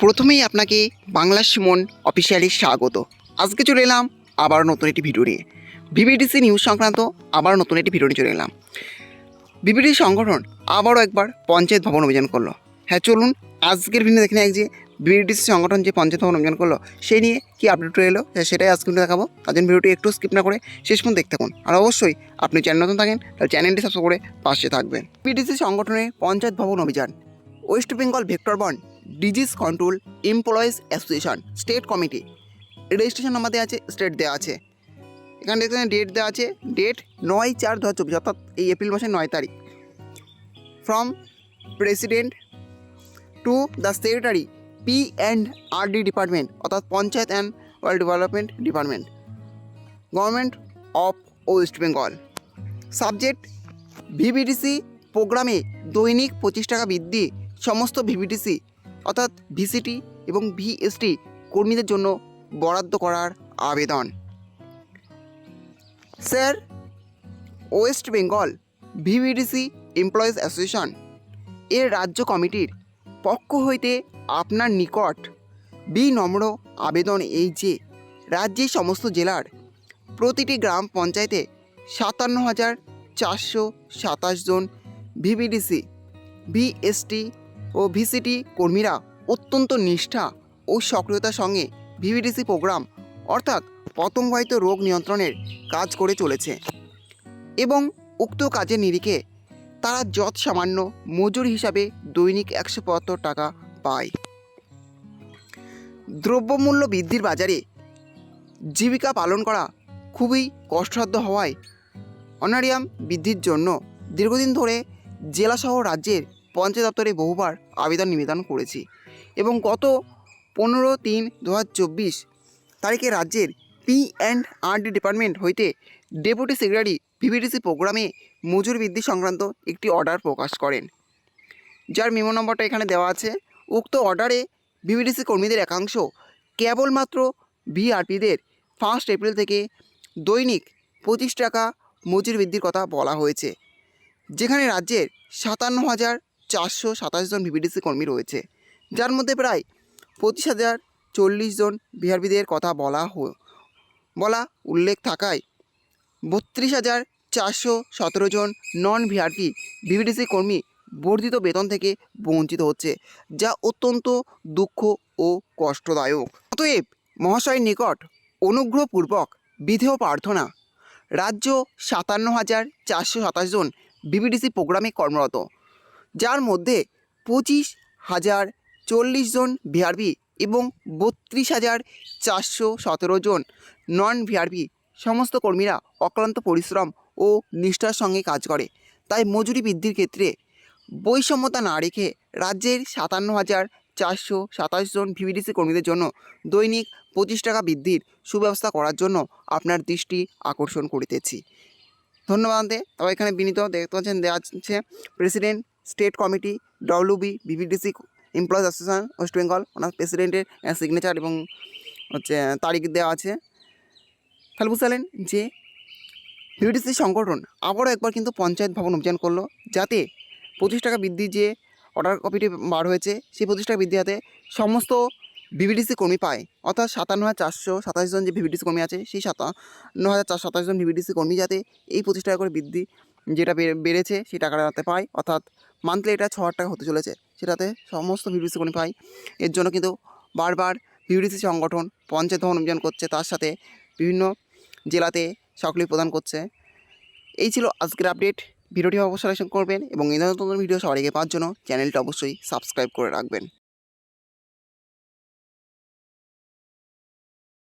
প্রথমেই আপনাকে বাংলা সুমন অফিসিয়ালি স্বাগত। আজকে চলে এলাম আবার নতুন একটি ভিডিও নিয়ে। ভিভিডিসি নিউজ সংক্রান্ত আবার নতুন একটি ভিডিও নিয়ে চলে এলাম। ভিভিডিসি সংগঠন আবারও একবার পঞ্চায়েত ভবন অভিযান করলো। হ্যাঁ, চলুন আজকের ভিডিও দেখে নেই যে ভিভিডিসি সংগঠন যে পঞ্চায়েত ভবন অভিযান করলো সেই নিয়ে কী আপডেট এলো সেটাই আজকে দেখাবো। তার জন্য ভিডিওটি একটু স্কিপ না করে শেষ পর্যন্ত দেখতে থাকুন। আর অবশ্যই আপনি চ্যানেল নতুন থাকেন তাহলে চ্যানেলটি সাবস্ক্রাইব করে পাশে থাকবেন। ভিভিডিসি সংগঠনের পঞ্চায়েত ভবন অভিযান ওয়েস্ট বেঙ্গল ভেক্টর বন disease control employees association state committee registration number দেওয়া আছে, স্টেট দেওয়া আছে, এখানে দেখতে ডেট দেওয়া আছে, ডেট 9/4/2024 অর্থাৎ এই এপ্রিল মাসের 9 তারিখ। From president to the secretary P&RD department অর্থাৎ panchayat and rural development department government of West Bengal. Subject VVDC প্রোগ্রামে দৈনিক 25 টাকা বৃদ্ধি সমস্ত ভিভিডিসি অর্থাৎ ভিসিটি এবং ভিএসটি কর্মীদের জন্য বরাদ্দ করার আবেদন। Sir, West Bengal VVDC employees association এর রাজ্য কমিটির পক্ষ হইতে আপনার নিকট বিনম্র আবেদন এই যে রাজ্যের সমস্ত জেলার প্রতিটি গ্রাম পঞ্চায়েতে 57,427 জন ভিভিডিসি ভিএসটি ও ভিসিটি কর্মীরা অত্যন্ত নিষ্ঠা ও সক্রিয়তার সঙ্গে ভিভিডিসি প্রোগ্রাম অর্থাৎ পতঙ্গবাহিত রোগ নিয়ন্ত্রণের কাজ করে চলেছে এবং উক্ত কাজের নিরিখে তারা যৎ সামান্য মজুরি হিসাবে দৈনিক 175 টাকা পায়। দ্রব্যমূল্য বৃদ্ধির বাজারে জীবিকা পালন করা খুবই কষ্টসাধ্য হওয়ায় অনারিয়াম বৃদ্ধির জন্য দীর্ঘদিন ধরে জেলাসহ রাজ্যের পঞ্চায়েত দপ্তরে বহুবার আবেদন নিবেদন করেছি এবং গত 15/3/2024 তারিখে রাজ্যের P&RD ডিপার্টমেন্ট হইতে ডেপুটি সেক্রেটারি ভিভিডিসি প্রোগ্রামে মজুরি বৃদ্ধি সংক্রান্ত একটি অর্ডার প্রকাশ করেন, যার মেমো নম্বরটা এখানে দেওয়া আছে। উক্ত অর্ডারে ভিভিডিসি কর্মীদের একাংশ কেবলমাত্র ভিআরপিদের 1 এপ্রিল থেকে দৈনিক 25 টাকা মজুরি বৃদ্ধির কথা বলা হয়েছে, যেখানে রাজ্যের 57,427 জন ভিভিডিসি কর্মী রয়েছে, যার মধ্যে প্রায় 25,040 জন ভিআরপিদের কথা বলা উল্লেখ থাকায় 32,417 জন নন ভিআরপি ভিভিডিসি কর্মী বর্ধিত বেতন থেকে বঞ্চিত হচ্ছে, যা অত্যন্ত দুঃখ ও কষ্টদায়ক। অতএব মহাশয়ের নিকট অনুগ্রহপূর্বক বিধেয় প্রার্থনা, রাজ্য 57,427 জন ভিভিডিসি প্রোগ্রামে কর্মরত, যার মধ্যে 25,040 জন ভিআরপি এবং 32,417 জন নন ভিআরপি সমস্ত কর্মীরা অক্লান্ত পরিশ্রম ও নিষ্ঠার সঙ্গে কাজ করে। তাই মজুরি বৃদ্ধির ক্ষেত্রে বৈষম্যতা না রেখে রাজ্যের 57,427 জন ভিভিডিসি কর্মীদের জন্য দৈনিক 25 টাকা বৃদ্ধির সুব্যবস্থা করার জন্য আপনার দৃষ্টি আকর্ষণ করিতেছি। ধন্যবাদ। তবে এখানে বিনীত দেখতে পাচ্ছেন দেওয়া আছে president state committee WB VVDC employees association West Bengal, ওনার প্রেসিডেন্টের সিগনেচার এবং তারিখ দেওয়া আছে। তাহলে বুঝতে যে ভিভিডিসি সংগঠন আবারও একবার কিন্তু পঞ্চায়েত ভবন অভিযান করলো, যাতে 25 টাকা বৃদ্ধি যে অর্ডার কপিটি বার হয়েছে সেই 25 টাকা বৃদ্ধি যাতে সমস্ত ভিভিডিসি কর্মী পায়, অর্থাৎ 57,427 জন যে ভিভিডিসি কর্মী আছে সেই 57,427 জন ভিভিডিসি কর্মী যাতে এই 25 টাকা করে বৃদ্ধি যেটা বেড়েছে সেই টাকাটা যাতে পায়, অর্থাৎ মান্থলি এটা 6,000 টাকা হতে চলেছে, সেটাতে সমস্ত ভিভিডিসি কর্মী পায়। এর জন্য কিন্তু বারবার ভিভিডিসি সংগঠন পঞ্চায়েত ভবন অভিযান করছে, তার সাথে বিভিন্ন জেলাতে স্বীকৃতি প্রদান করছে। এই ছিল আজকের আপডেট। ভিডিওটি অবশ্যই লাইক করবেন এবং এই ধরনের নতুন ভিডিও সবার আগে পাওয়ার জন্য চ্যানেলটা অবশ্যই সাবস্ক্রাইব করে রাখবেন।